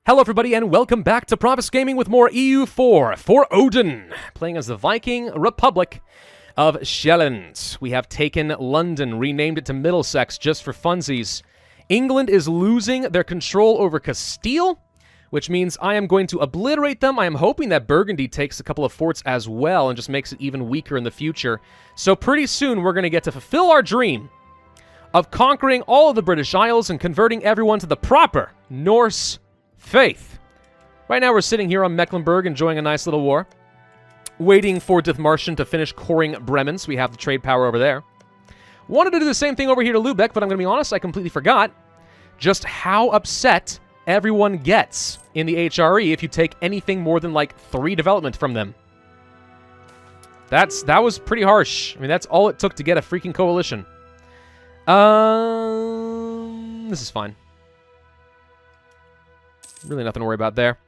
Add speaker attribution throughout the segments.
Speaker 1: Hello everybody and welcome back to Pravus Gaming with more EU4 For Odin, playing as the Viking Republic of Sjaelland. We have taken London, renamed it to Middlesex just for funsies. England is losing their control over Castile, which means I am going to obliterate them. I am hoping that Burgundy takes a couple of forts as well and just makes it even weaker in the future. So pretty soon we're going to get to fulfill our dream of conquering all of the British Isles and converting everyone to the proper Norse faith. Right now we're sitting here on Mecklenburg enjoying a nice little war, waiting for Dithmarschen to finish coring Bremen, so we have the trade power over there. Wanted to do the same thing over here to Lubeck, but I'm going to be honest, I completely forgot just how upset everyone gets in the HRE if you take anything more than like 3 development from them. That was pretty harsh. I mean, that's all it took to get a freaking coalition. This is fine. Really nothing to worry about there.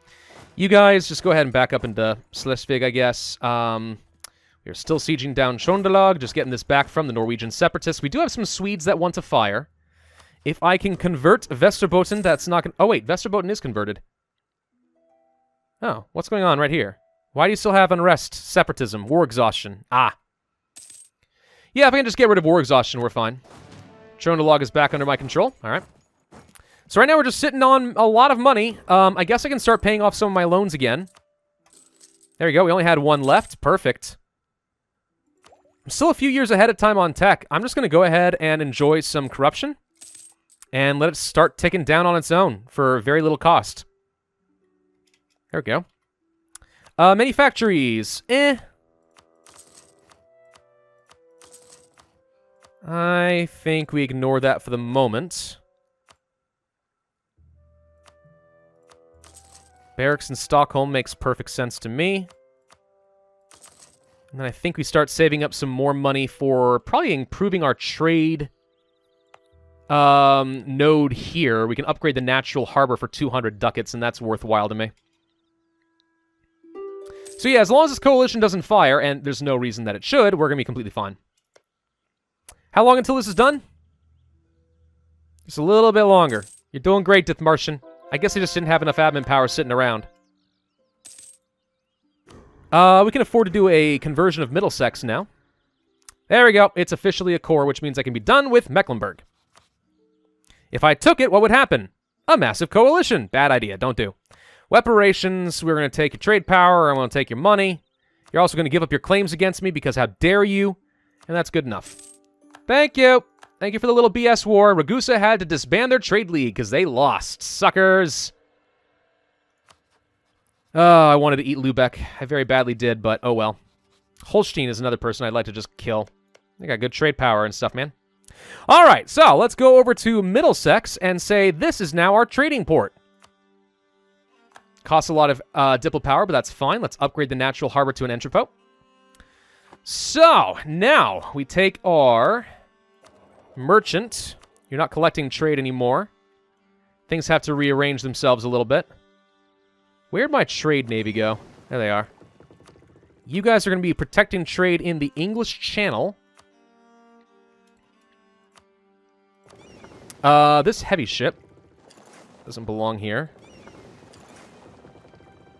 Speaker 1: You guys just go ahead and back up into Schleswig, I guess. We're still sieging down Trondelag, just getting this back from the Norwegian separatists. We do have some Swedes that want to fire. If I can convert Västerbotten, that's not going to... Oh, wait, Västerbotten is converted. Oh, what's going on right here? Why do you still have unrest, separatism, war exhaustion? Ah. Yeah, if I can just get rid of war exhaustion, we're fine. Trondelag is back under my control. All right. So right now we're just sitting on a lot of money. I guess I can start paying off some of my loans again. There you go. We only had 1 left. Perfect. I'm still a few years ahead of time on tech. I'm just going to go ahead and enjoy some corruption and let it start ticking down on its own for very little cost. There we go. Manufactories. I think we ignore that for the moment. Barracks in Stockholm makes perfect sense to me. And then I think we start saving up some more money for probably improving our trade node here. We can upgrade the natural harbor for 200 ducats, and that's worthwhile to me. So yeah, as long as this coalition doesn't fire, and there's no reason that it should, we're going to be completely fine. How long until this is done? Just a little bit longer. You're doing great, Dithmarschen. I guess I just didn't have enough admin power sitting around. We can afford to do a conversion of Middlesex now. There we go. It's officially a core, which means I can be done with Mecklenburg. If I took it, what would happen? A massive coalition. Bad idea. Don't do. Reparations. We're going to take your trade power. I'm going to take your money. You're also going to give up your claims against me because how dare you? And that's good enough. Thank you. Thank you for the little BS war. Ragusa had to disband their trade league because they lost. Suckers. Oh, I wanted to eat Lubeck. I very badly did, but oh well. Holstein is another person I'd like to just kill. They got good trade power and stuff, man. All right, so let's go over to Middlesex and say this is now our trading port. Costs a lot of diplo power, but that's fine. Let's upgrade the natural harbor to an entrepot. So, now we take our... merchant. You're not collecting trade anymore. Things have to rearrange themselves a little bit. Where'd my trade navy go? There they are. You guys are going to be protecting trade in the English Channel. This heavy ship doesn't belong here.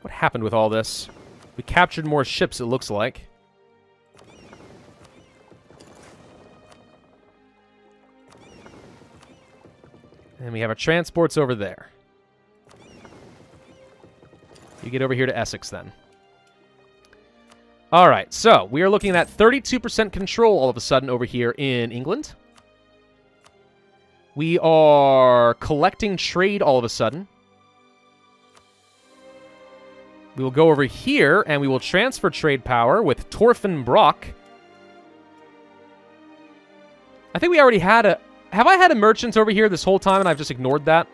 Speaker 1: What happened with all this? We captured more ships, it looks like. And we have our transports over there. You get over here to Essex, then. All right, so we are looking at 32% control all of a sudden over here in England. We are collecting trade all of a sudden. We will go over here, and we will transfer trade power with Torfenbrock. I think we already had a... Have I had a merchant over here this whole time and I've just ignored that?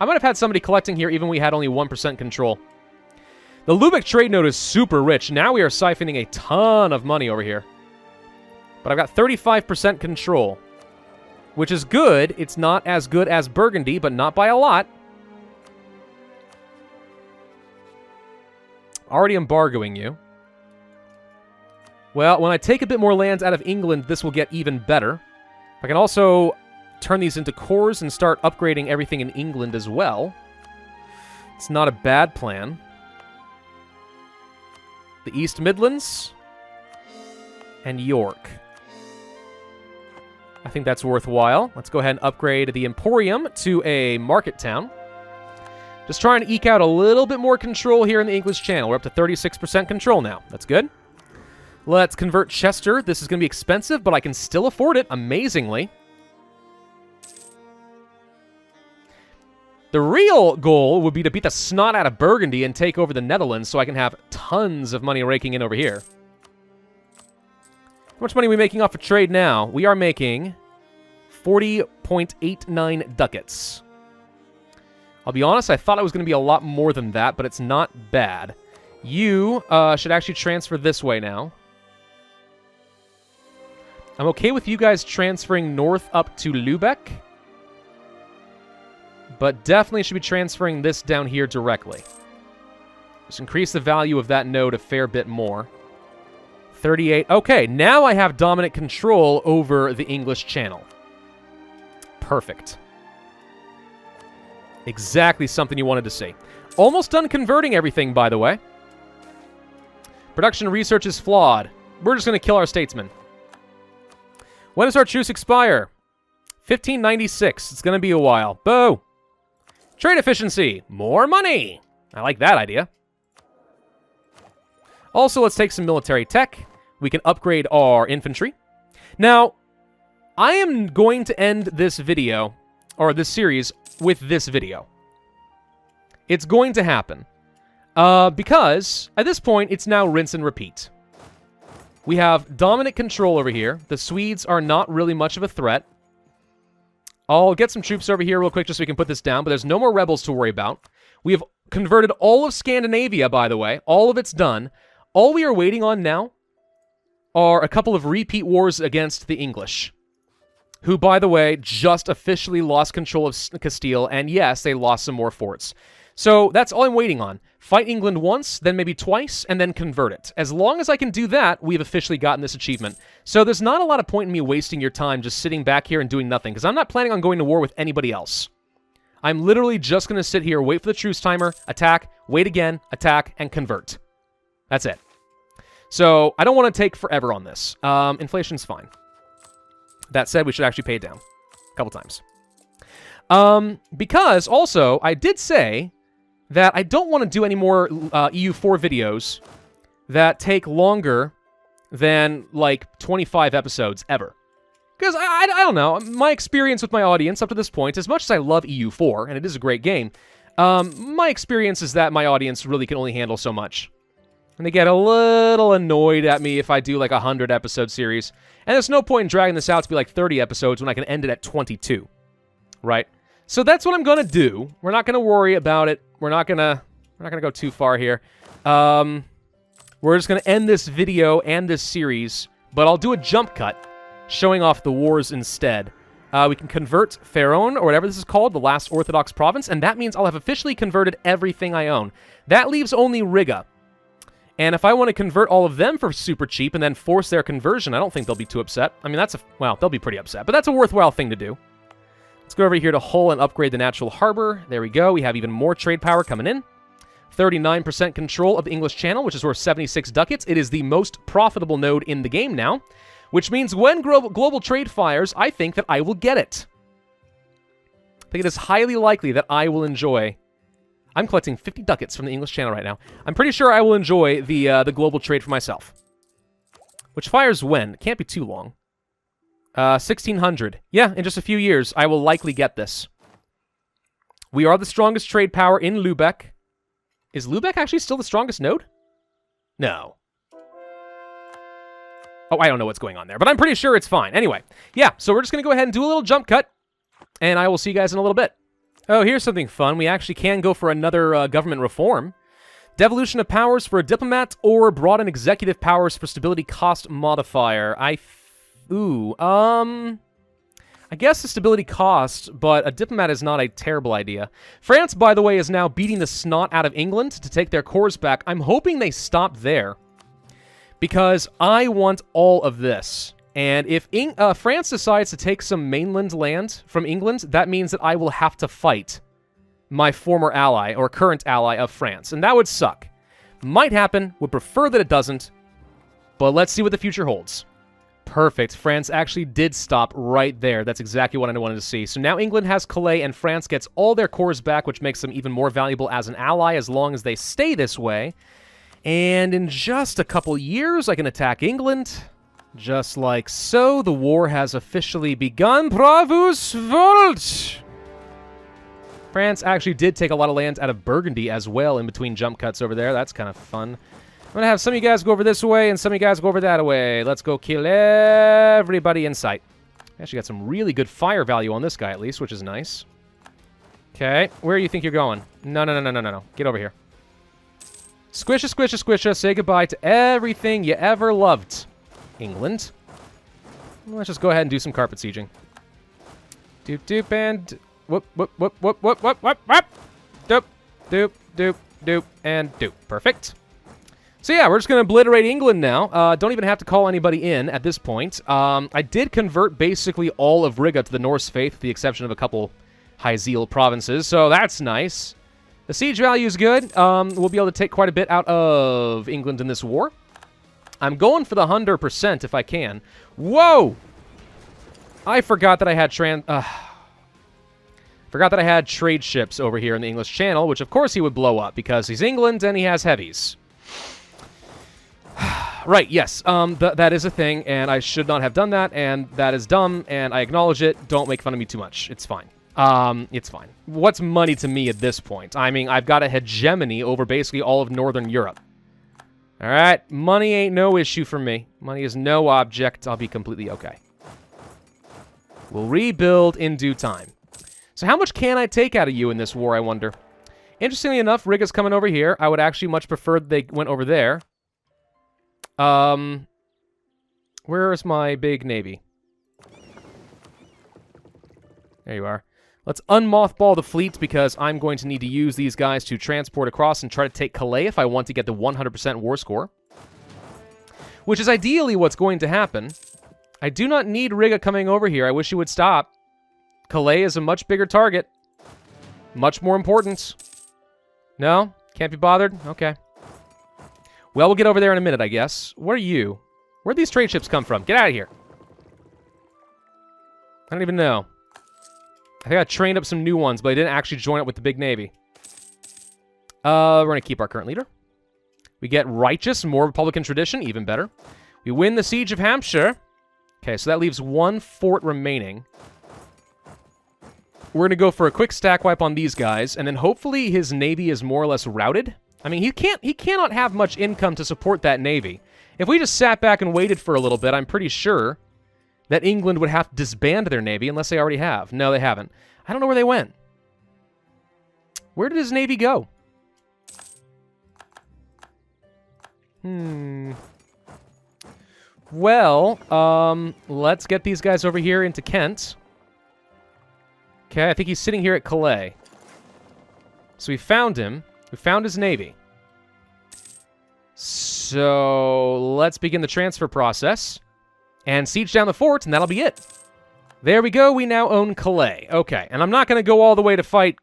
Speaker 1: I might have had somebody collecting here even when we had only 1% control. The Lubeck trade node is super rich. Now we are siphoning a ton of money over here. But I've got 35% control, which is good. It's not as good as Burgundy, but not by a lot. Already embargoing you. Well, when I take a bit more lands out of England, this will get even better. I can also turn these into cores and start upgrading everything in England as well. It's not a bad plan. The East Midlands and York. I think that's worthwhile. Let's go ahead and upgrade the Emporium to a market town. Just trying to eke out a little bit more control here in the English Channel. We're up to 36% control now. That's good. Let's convert Chester. This is going to be expensive, but I can still afford it, amazingly. The real goal would be to beat the snot out of Burgundy and take over the Netherlands so I can have tons of money raking in over here. How much money are we making off of trade now? We are making 40.89 ducats. I'll be honest, I thought it was going to be a lot more than that, but it's not bad. You should actually transfer this way now. I'm okay with you guys transferring north up to Lübeck, but definitely should be transferring this down here directly. Just increase the value of that node a fair bit more. 38. Okay, now I have dominant control over the English Channel. Perfect. Exactly something you wanted to see. Almost done converting everything, by the way. Production research is flawed. We're just going to kill our statesmen. When does our truce expire? 1596. It's going to be a while. Boo! Trade efficiency. More money. I like that idea. Also, let's take some military tech. We can upgrade our infantry. Now, I am going to end this video, or this series, with this video. It's going to happen. Because, at this point, it's now rinse and repeat. We have dominant control over here. The Swedes are not really much of a threat. I'll get some troops over here real quick just so we can put this down, but there's no more rebels to worry about. We have converted all of Scandinavia, by the way. All of it's done. All we are waiting on now are a couple of repeat wars against the English, who, by the way, just officially lost control of Castile, and yes, they lost some more forts. So that's all I'm waiting on. Fight England once, then maybe twice, and then convert it. As long as I can do that, we've officially gotten this achievement. So there's not a lot of point in me wasting your time just sitting back here and doing nothing, because I'm not planning on going to war with anybody else. I'm literally just going to sit here, wait for the truce timer, attack, wait again, attack, and convert. That's it. So I don't want to take forever on this. Inflation's fine. That said, we should actually pay it down a couple times. Because also, I did say that I don't want to do any more EU4 videos that take longer than, like, 25 episodes ever. Because, I don't know, my experience with my audience up to this point, as much as I love EU4, and it is a great game, my experience is that my audience really can only handle so much. And they get a little annoyed at me if I do, like, a 100-episode series. And there's no point in dragging this out to be, like, 30 episodes when I can end it at 22. Right? So that's what I'm going to do. We're not going to worry about it. We're not going to go too far here. We're just going to end this video and this series, but I'll do a jump cut showing off the wars instead. We can convert Pharaon, or whatever this is called, the last Orthodox province, and that means I'll have officially converted everything I own. That leaves only Riga. And if I want to convert all of them for super cheap and then force their conversion, I don't think they'll be too upset. I mean, well, they'll be pretty upset, but that's a worthwhile thing to do. Let's go over here to Hull and upgrade the natural harbor. There we go. We have even more trade power coming in. 39% control of the English Channel, which is worth 76 ducats. It is the most profitable node in the game now, which means when global trade fires, I think that I will get it. I think it is highly likely that I will enjoy... I'm collecting 50 ducats from the English Channel right now. I'm pretty sure I will enjoy the global trade for myself. Which fires when? It can't be too long. 1600. Yeah, in just a few years, I will likely get this. We are the strongest trade power in Lübeck. Is Lübeck actually still the strongest node? No. Oh, I don't know what's going on there, but I'm pretty sure it's fine. Anyway, yeah, so we're just going to go ahead and do a little jump cut, and I will see you guys in a little bit. Oh, here's something fun. We actually can go for another government reform. Devolution of powers for a diplomat, or broaden executive powers for stability cost modifier. I guess the stability cost, but a diplomat is not a terrible idea. France, by the way, is now beating the snot out of England to take their cores back. I'm hoping they stop there, because I want all of this. And if France decides to take some mainland land from England, that means that I will have to fight my former ally, or current ally of France. And that would suck. Might happen, would prefer that it doesn't, but let's see what the future holds. Perfect. France actually did stop right there. That's exactly what I wanted to see. So now England has Calais, and France gets all their cores back, which makes them even more valuable as an ally as long as they stay this way. And in just a couple years, I can attack England. Just like so, the war has officially begun. Pravus Volt! France actually did take a lot of land out of Burgundy as well in between jump cuts over there. That's kind of fun. I'm going to have some of you guys go over this way and some of you guys go over that way. Let's go kill everybody in sight. Actually got some really good fire value on this guy at least, which is nice. Okay, where do you think you're going? No. Get over here. Squisha, squisha, squisha. Say goodbye to everything you ever loved. England. Let's just go ahead and do some carpet sieging. Doop, doop, and... Whoop, whoop, whoop, whoop, whoop, whoop, whoop, whoop. Doop, doop, doop, doop, and doop. Perfect. So yeah, we're just going to obliterate England now. Don't even have to call anybody in at this point. I did convert basically all of Riga to the Norse faith, with the exception of a couple High Zeal provinces, so that's nice. The siege value is good. We'll be able to take quite a bit out of England in this war. I'm going for the 100% if I can. Whoa! I forgot that I had trade ships over here in the English Channel, which of course he would blow up because he's England and he has heavies. Right, yes, that is a thing, and I should not have done that, and that is dumb, and I acknowledge it. Don't make fun of me too much. It's fine. It's fine. What's money to me at this point? I mean, I've got a hegemony over basically all of Northern Europe. All right, money ain't no issue for me. Money is no object. I'll be completely okay. We'll rebuild in due time. So how much can I take out of you in this war, I wonder? Interestingly enough, Riga's coming over here. I would actually much prefer they went over there. Where's my big navy? There you are. Let's unmothball the fleet because I'm going to need to use these guys to transport across and try to take Calais if I want to get the 100% war score. Which is ideally what's going to happen. I do not need Riga coming over here. I wish you would stop. Calais is a much bigger target. Much more important. No? Can't be bothered? Okay. Well, we'll get over there in a minute, I guess. What are you? Where'd these trade ships come from? Get out of here. I don't even know. I think I trained up some new ones, but I didn't actually join up with the big navy. We're going to keep our current leader. We get righteous, more Republican tradition, even better. We win the Siege of Hampshire. Okay, so that leaves one fort remaining. We're going to go for a quick stack wipe on these guys, and then hopefully his navy is more or less routed. I mean, he cannot have much income to support that navy. If we just sat back and waited for a little bit, I'm pretty sure that England would have to disband their navy, unless they already have. No, they haven't. I don't know where they went. Where did his navy go? Well, let's get these guys over here into Kent. Okay, I think he's sitting here at Calais. So we found him. We found his navy. So let's begin the transfer process and siege down the fort, and that'll be it. There we go. We now own Calais. Okay, and I'm not going to go all the way to fight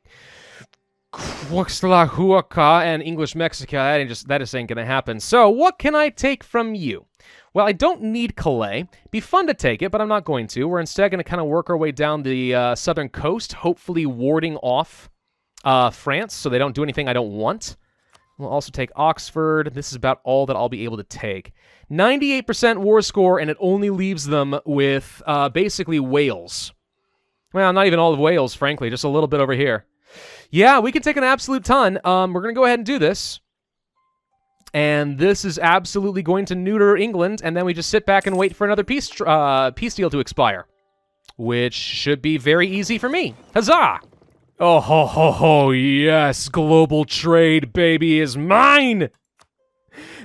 Speaker 1: Quaxtlahuaca and English Mexico. That just ain't going to happen. So what can I take from you? Well, I don't need Calais. Be fun to take it, but I'm not going to. We're instead going to kind of work our way down the southern coast, hopefully warding off France so they don't do anything I don't want. We'll also take Oxford. This is about all that I'll be able to take. 98% war score, and it only leaves them with basically Wales. Well, not even all of Wales, frankly. Just a little bit over here. Yeah, we can take an absolute ton. We're going to go ahead and do this. And this is absolutely going to neuter England, and then we just sit back and wait for another peace deal to expire. Which should be very easy for me. Huzzah! Oh, ho, ho, ho, yes, global trade, baby, is mine!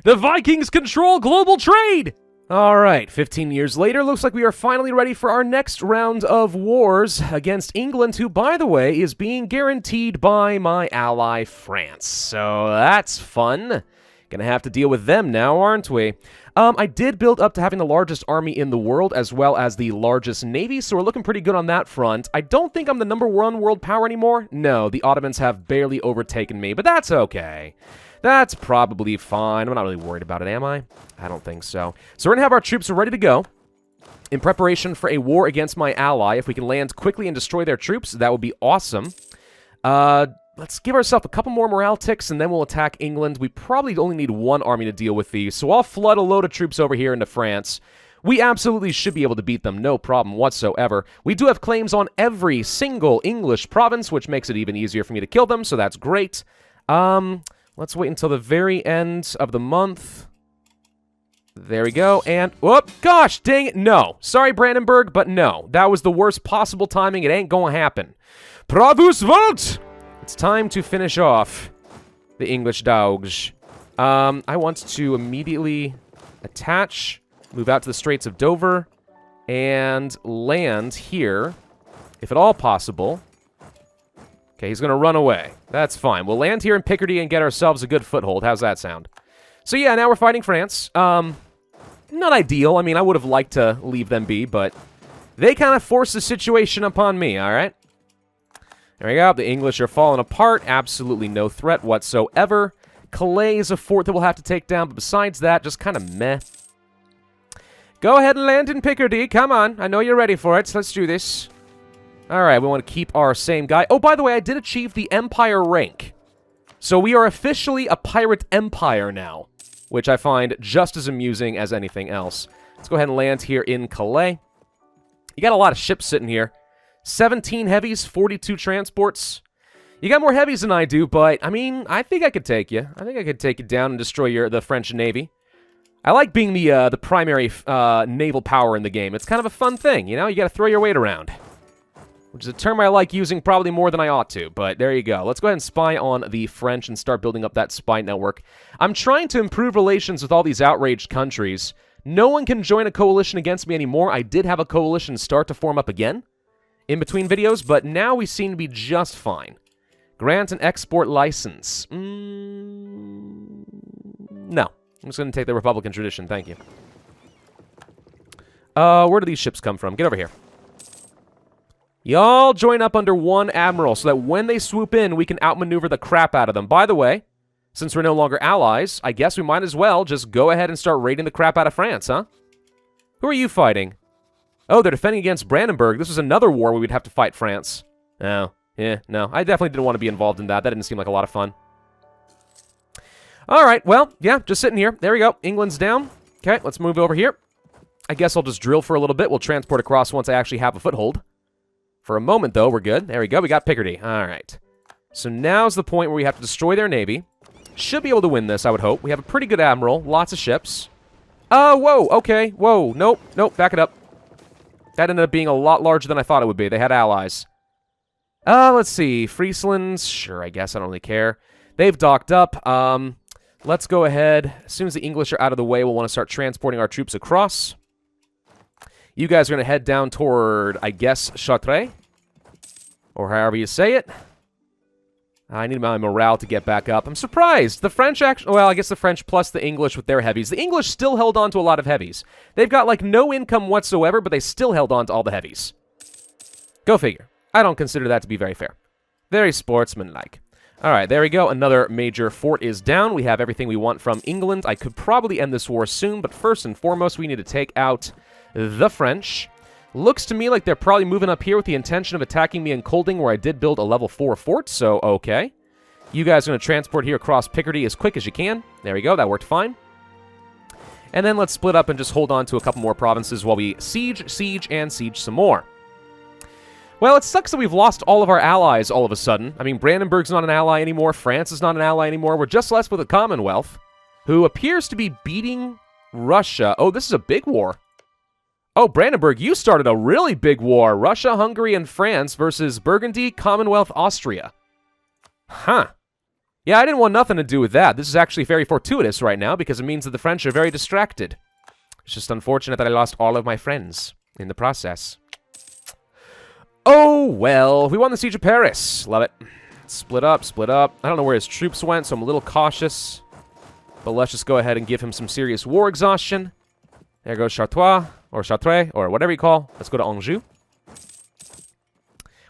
Speaker 1: The Vikings control global trade! All right, 15 years later, looks like we are finally ready for our next round of wars against England, who, by the way, is being guaranteed by my ally, France. So that's fun. Gonna have to deal with them now, aren't we? I did build up to having the largest army in the world, as well as the largest navy, so we're looking pretty good on that front. I don't think I'm the #1 world power anymore. No, the Ottomans have barely overtaken me, but that's okay. That's probably fine. I'm not really worried about it, am I? I don't think so. So we're gonna have our troops ready to go in preparation for a war against my ally. If we can land quickly and destroy their troops, that would be awesome. Let's give ourselves a couple more morale ticks, and then we'll attack England. We probably only need one army to deal with these, so I'll flood a load of troops over here into France. We absolutely should be able to beat them, no problem whatsoever. We do have claims on every single English province, which makes it even easier for me to kill them, so that's great. Let's wait until the very end of the month. There we go, and... whoop! Gosh, dang it, no. Sorry, Brandenburg, but no. That was the worst possible timing. It ain't gonna happen. Pravus Volt! It's time to finish off the English dogs. I want to immediately attach, move out to the Straits of Dover, and land here, if at all possible. Okay, he's going to run away. That's fine. We'll land here in Picardy and get ourselves a good foothold. How's that sound? So yeah, now we're fighting France. Not ideal. I mean, I would have liked to leave them be, but they kind of forced the situation upon me, all right? There we go. The English are falling apart. Absolutely no threat whatsoever. Calais is a fort that we'll have to take down, but besides that, just kind of meh. Go ahead and land in Picardy. Come on. I know you're ready for it. So let's do this. All right, we want to keep our same guy. Oh, by the way, I did achieve the Empire rank. So we are officially a pirate empire now, which I find just as amusing as anything else. Let's go ahead and land here in Calais. You got a lot of ships sitting here. 17 heavies, 42 transports. You got more heavies than I do, but, I mean, I think I could take you. I think I could take you down and destroy the French Navy. I like being the primary naval power in the game. It's kind of a fun thing, you know? You gotta throw your weight around. Which is a term I like using probably more than I ought to, but there you go. Let's go ahead and spy on the French and start building up that spy network. I'm trying to improve relations with all these outraged countries. No one can join a coalition against me anymore. I did have a coalition start to form up again in between videos, but now we seem to be just fine. Grant an export license. No. I'm just going to take the Republican tradition, thank you. Where do these ships come from? Get over here. Y'all join up under one admiral so that when they swoop in, we can outmaneuver the crap out of them. By the way, since we're no longer allies, I guess we might as well just go ahead and start raiding the crap out of France, huh? Who are you fighting? Oh, they're defending against Brandenburg. This was another war where we'd have to fight France. Oh, yeah, no. I definitely didn't want to be involved in that. That didn't seem like a lot of fun. All right, well, yeah, just sitting here. There we go. England's down. Okay, let's move over here. I guess I'll just drill for a little bit. We'll transport across once I actually have a foothold. For a moment, though, we're good. There we go. We got Picardy. All right. So now's the point where we have to destroy their navy. Should be able to win this, I would hope. We have a pretty good admiral. Lots of ships. Oh, whoa. Okay. Whoa. Nope. Nope. Back it up. That ended up being a lot larger than I thought it would be. They had allies. Let's see. Friesland's. Sure, I guess. I don't really care. They've docked up. Let's go ahead. As soon as the English are out of the way, we'll want to start transporting our troops across. You guys are going to head down toward, I guess, Chartres? Or however you say it. I need my morale to get back up. I'm surprised. The French actually... Well, I guess the French plus the English with their heavies. The English still held on to a lot of heavies. They've got, like, no income whatsoever, but they still held on to all the heavies. Go figure. I don't consider that to be very fair. Very sportsmanlike. All right, there we go. Another major fort is down. We have everything we want from England. I could probably end this war soon, but first and foremost, we need to take out the French. Looks to me like they're probably moving up here with the intention of attacking me in Colding, where I did build a level 4 fort, so okay. You guys are going to transport here across Picardy as quick as you can. There we go, that worked fine. And then let's split up and just hold on to a couple more provinces while we siege, and siege some more. Well, it sucks that we've lost all of our allies all of a sudden. I mean, Brandenburg's not an ally anymore, France is not an ally anymore, we're just left with a Commonwealth, who appears to be beating Russia. Oh, this is a big war. Oh, Brandenburg, you started a really big war. Russia, Hungary, and France versus Burgundy, Commonwealth, Austria. Huh. Yeah, I didn't want nothing to do with that. This is actually very fortuitous right now because it means that the French are very distracted. It's just unfortunate that I lost all of my friends in the process. Oh, well, we won the Siege of Paris. Love it. Split up, split up. I don't know where his troops went, so I'm a little cautious. But let's just go ahead and give him some serious war exhaustion. There goes Chartres, or Chartres, or whatever you call. Let's go to Anjou.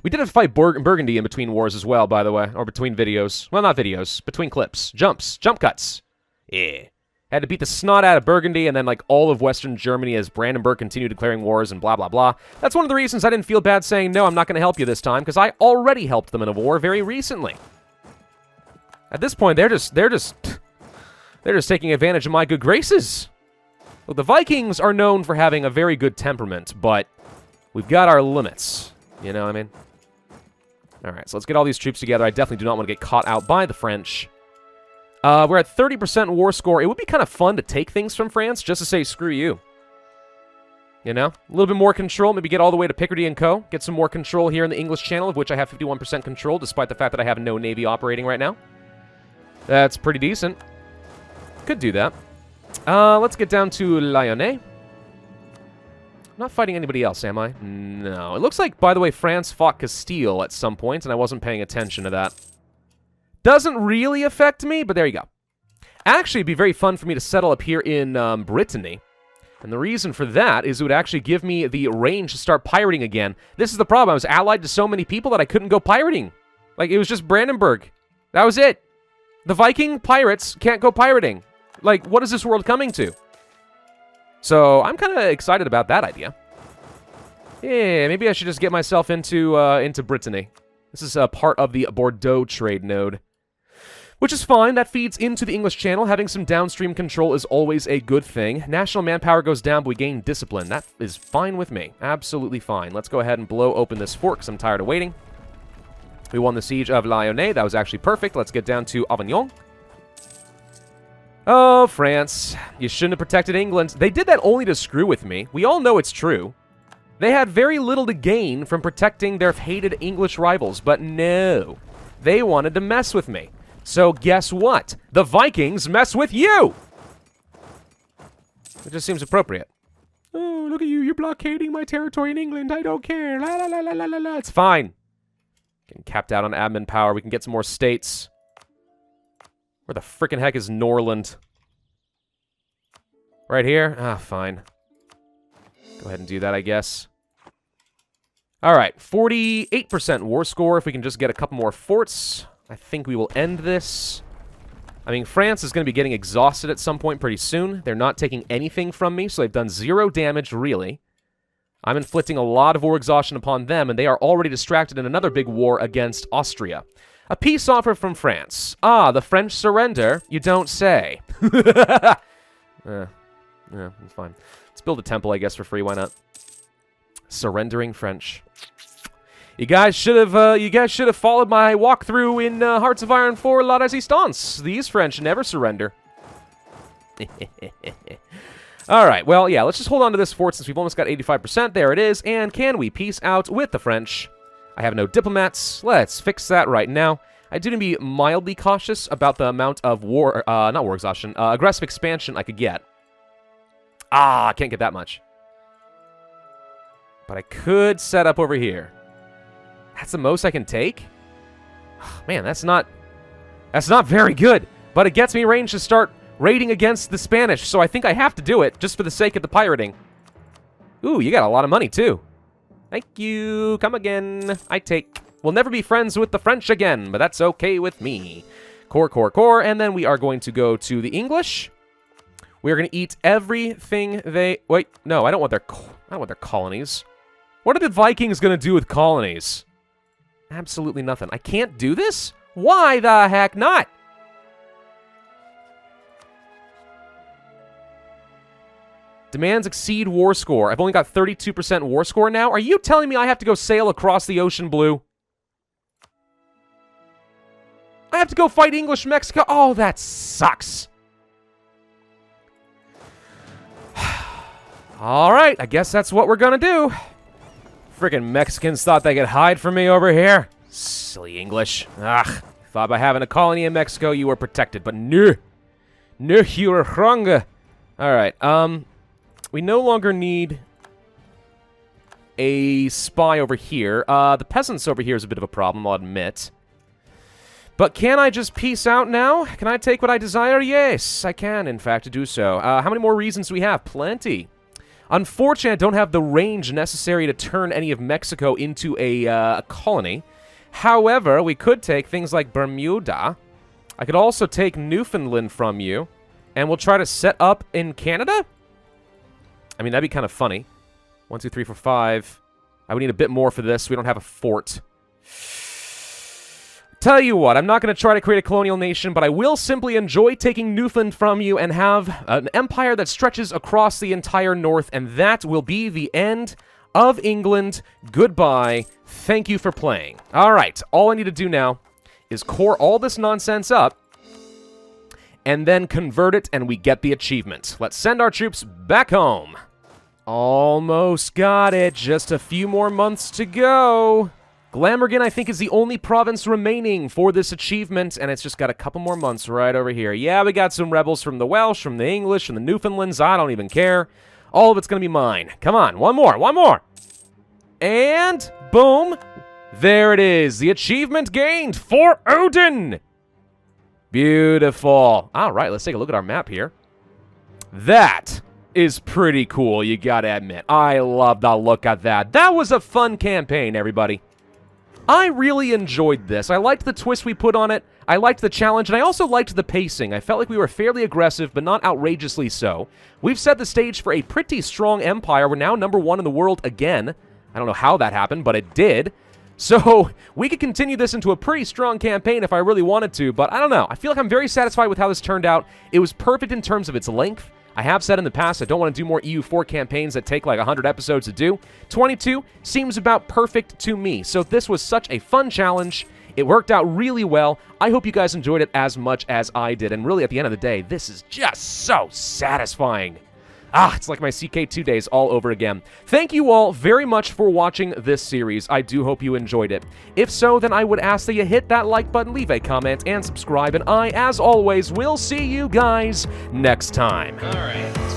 Speaker 1: We did have to fight Burgundy in between wars as well, by the way. Or between videos. Well, not videos. Between clips. Jump cuts. Yeah. Had to beat the snot out of Burgundy, and then, like, all of Western Germany as Brandenburg continued declaring wars and blah, blah, blah. That's one of the reasons I didn't feel bad saying, no, I'm not going to help you this time, because I already helped them in a war very recently. At this point, they're just taking advantage of my good graces. Look, the Vikings are known for having a very good temperament, but we've got our limits. You know what I mean? Alright, so let's get all these troops together. I definitely do not want to get caught out by the French. We're at 30% war score. It would be kind of fun to take things from France, just to say, screw you. You know? A little bit more control, maybe get all the way to Picardy and Co. Get some more control here in the English Channel, of which I have 51% control, despite the fact that I have no navy operating right now. That's pretty decent. Could do that. Let's get down to Lyonnais. Not fighting anybody else, am I? No. It looks like, by the way, France fought Castile at some point, and I wasn't paying attention to that. Doesn't really affect me, but there you go. Actually, it'd be very fun for me to settle up here in Brittany. And the reason for that is it would actually give me the range to start pirating again. This is the problem. I was allied to so many people that I couldn't go pirating. Like, it was just Brandenburg. That was it. The Viking pirates can't go pirating. Like, what is this world coming to? So, I'm kind of excited about that idea. Yeah, maybe I should just get myself into Brittany. This is a part of the Bordeaux trade node. Which is fine, that feeds into the English Channel. Having some downstream control is always a good thing. National manpower goes down, but we gain discipline. That is fine with me. Absolutely fine. Let's go ahead and blow open this fort, because I'm tired of waiting. We won the siege of Lyonnais. That was actually perfect. Let's get down to Avignon. Oh, France. You shouldn't have protected England. They did that only to screw with me. We all know it's true. They had very little to gain from protecting their hated English rivals, but no. They wanted to mess with me. So guess what? The Vikings mess with you! It just seems appropriate. Oh, look at you. You're blockading my territory in England. I don't care. La la la la la la la. It's fine. Getting capped out on admin power. We can get some more states. Where the frickin' heck is Norland? Right here? Ah, fine. Go ahead and do that, I guess. Alright, 48% war score. If we can just get a couple more forts, I think we will end this. I mean, France is going to be getting exhausted at some point pretty soon. They're not taking anything from me, so they've done 0 damage, really. I'm inflicting a lot of war exhaustion upon them, and they are already distracted in another big war against Austria. A peace offer from France. Ah, the French surrender? You don't say. Yeah, it's fine. Let's build a temple, I guess, for free. Why not? Surrendering French. You guys should have followed my walkthrough in Hearts of Iron 4 La Resistance. These French never surrender. All right, well, yeah, let's just hold on to this fort since we've almost got 85%. There it is. And can we peace out with the French? I have no diplomats. Let's fix that right now. I do need to be mildly cautious about the amount of not war exhaustion, aggressive expansion I could get. Ah, I can't get that much. But I could set up over here. That's the most I can take? Man, that's not very good. But it gets me range to start raiding against the Spanish, so I think I have to do it, just for the sake of the pirating. Ooh, you got a lot of money, too. Thank you. Come again. I take. We'll never be friends with the French again, but that's okay with me. Core, and then we are going to go to the English. We are going to eat everything they... Wait, no, I don't want their colonies. What are the Vikings going to do with colonies? Absolutely nothing. I can't do this? Why the heck not? Demands exceed war score. I've only got 32% war score now. Are you telling me I have to go sail across the ocean blue? I have to go fight English Mexico? Oh, that sucks. All right, I guess that's what we're gonna do. Frickin' Mexicans thought they could hide from me over here. Silly English. Ugh. Thought by having a colony in Mexico you were protected, but no. No, you were wrong. Alright, we no longer need a spy over here. The peasants over here is a bit of a problem, I'll admit. But can I just peace out now? Can I take what I desire? Yes, I can, in fact, do so. How many more reasons do we have? Plenty. Unfortunately, I don't have the range necessary to turn any of Mexico into a colony. However, we could take things like Bermuda. I could also take Newfoundland from you, and we'll try to set up in Canada? I mean, that'd be kind of funny. 1, 2, 3, 4, 5. I would need a bit more for this. We don't have a fort. Tell you what, I'm not going to try to create a colonial nation, but I will simply enjoy taking Newfoundland from you and have an empire that stretches across the entire north, and that will be the end of England. Goodbye. Thank you for playing. All right, all I need to do now is core all this nonsense up and then convert it, and we get the achievement. Let's send our troops back home. Almost got it. Just a few more months to go. Glamorgan, I think, is the only province remaining for this achievement, and it's just got a couple more months right over here. Yeah, we got some rebels from the Welsh, from the English, from the Newfoundlands. I don't even care. All of it's going to be mine. Come on, one more. And boom, there it is. The achievement gained for Odin. Beautiful. All right, let's take a look at our map here. That is pretty cool, you gotta admit. I love the look at that. That was a fun campaign, everybody. I really enjoyed this. I liked the twist we put on it. I liked the challenge, and I also liked the pacing. I felt like we were fairly aggressive, but not outrageously so. We've set the stage for a pretty strong empire. We're now #1 in the world again. I don't know how that happened, but it did. So we could continue this into a pretty strong campaign if I really wanted to, but I don't know. I feel like I'm very satisfied with how this turned out. It was perfect in terms of its length. I have said in the past I don't want to do more EU4 campaigns that take like 100 episodes to do. 22 seems about perfect to me. So this was such a fun challenge. It worked out really well. I hope you guys enjoyed it as much as I did. And really, at the end of the day, this is just so satisfying. It's like my CK2 days all over again. Thank you all very much for watching this series. I do hope you enjoyed it. If so, then I would ask that you hit that like button, leave a comment, and subscribe. And I, as always, will see you guys next time.
Speaker 2: All right.